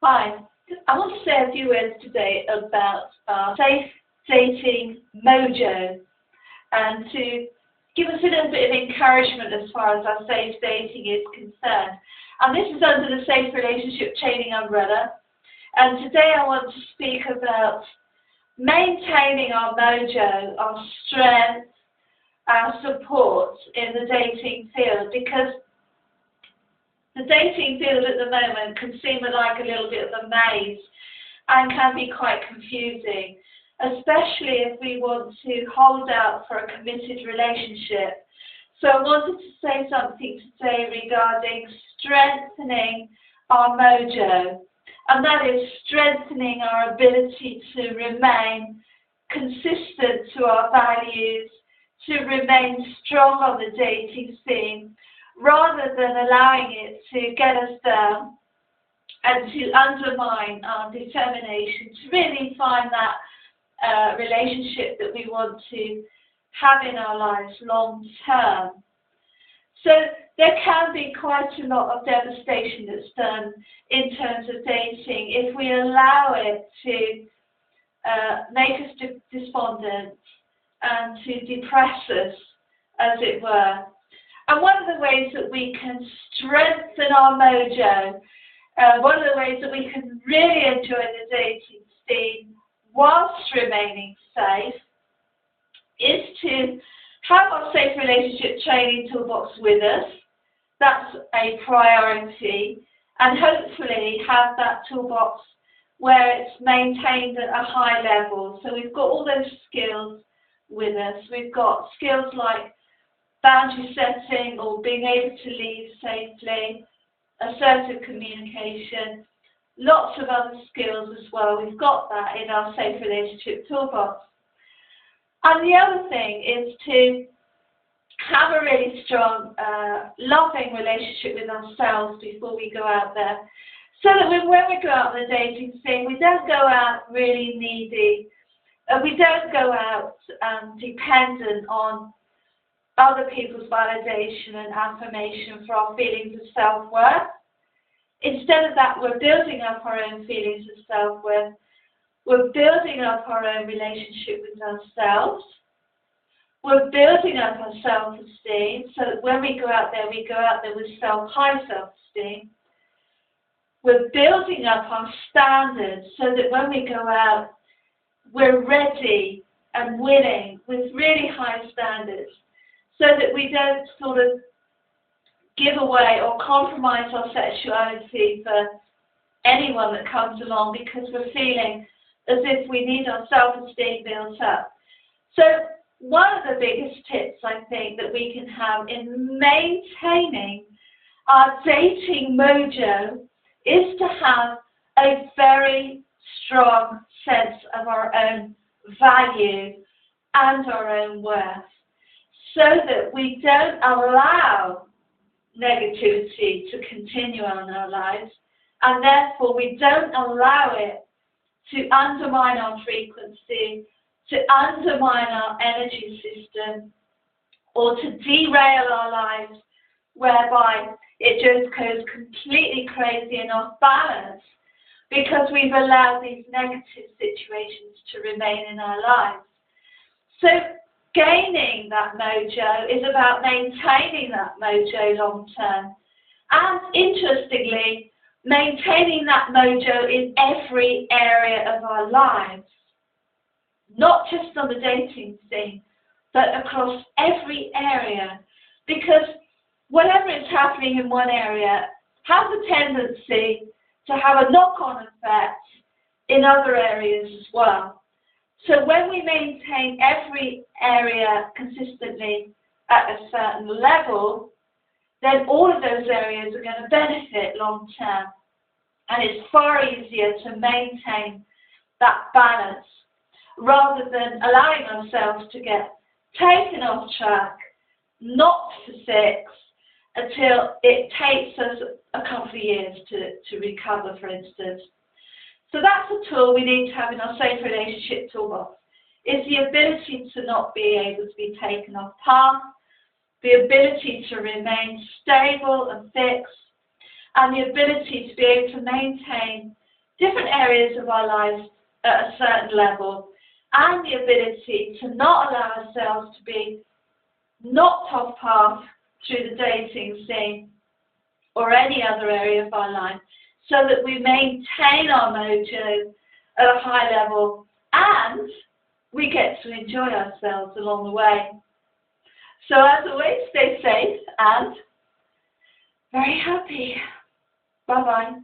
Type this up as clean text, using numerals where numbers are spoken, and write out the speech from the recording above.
Hi, I want to say a few words today about safe dating mojo and to give us a little bit of encouragement as far as our safe dating is concerned. And this is under the safe relationship training umbrella. And today I want to speak about maintaining our mojo, our strength, our support in the dating field, because the dating field at the moment can seem like a little bit of a maze and can be quite confusing, especially if we want to hold out for a committed relationship. So I wanted to say something today regarding strengthening our mojo, and that is strengthening our ability to remain consistent to our values, to remain strong on the dating scene, rather than allowing it to get us down and to undermine our determination to really find that relationship that we want to have in our lives long term. So there can be quite a lot of devastation that's done in terms of dating if we allow it to make us despondent and to depress us, as it were. And one of the ways that we can strengthen our mojo, one of the ways that we can really enjoy the dating scene whilst remaining safe, is to have our safe relationship training toolbox with us. That's a priority, and hopefully have that toolbox where it's maintained at a high level. So we've got all those skills with us. We've got skills like boundary setting or being able to leave safely, assertive communication, lots of other skills as well. We've got that in our safe relationship toolbox. And the other thing is to have a really strong, loving relationship with ourselves before we go out there, so that when we go out on the dating scene, we don't go out really needy, we don't go out dependent on other people's validation and affirmation for our feelings of self-worth. Instead of that, we're building up our own feelings of self-worth. We're building up our own relationship with ourselves. We're building up our self-esteem, so that when we go out there with high self-esteem. We're building up our standards so that when we go out, we're ready and willing with really high standards, so that we don't sort of give away or compromise our sexuality for anyone that comes along, because we're feeling as if we need our self-esteem built up. So one of the biggest tips, I think, that we can have in maintaining our dating mojo is to have a very strong sense of our own value and our own worth, so that we don't allow negativity to continue on in our lives, and therefore we don't allow it to undermine our frequency, to undermine our energy system, or to derail our lives, whereby it just goes completely crazy and off balance, because we've allowed these negative situations to remain in our lives. So gaining that mojo is about maintaining that mojo long term, and interestingly, maintaining that mojo in every area of our lives, not just on the dating scene, but across every area, because whatever is happening in one area has a tendency to have a knock-on effect in other areas as well. So when we maintain every area consistently at a certain level, then all of those areas are going to benefit long term. And it's far easier to maintain that balance rather than allowing ourselves to get taken off track, knocked for six, until it takes us a couple of years to recover, for instance. So that's a tool we need to have in our safe relationship toolbox, is the ability to not be able to be taken off path, the ability to remain stable and fixed, and the ability to be able to maintain different areas of our lives at a certain level, and the ability to not allow ourselves to be knocked off path through the dating scene or any other area of our life, so that we maintain our mojo at a high level and we get to enjoy ourselves along the way. So as always, stay safe and very happy. Bye-bye.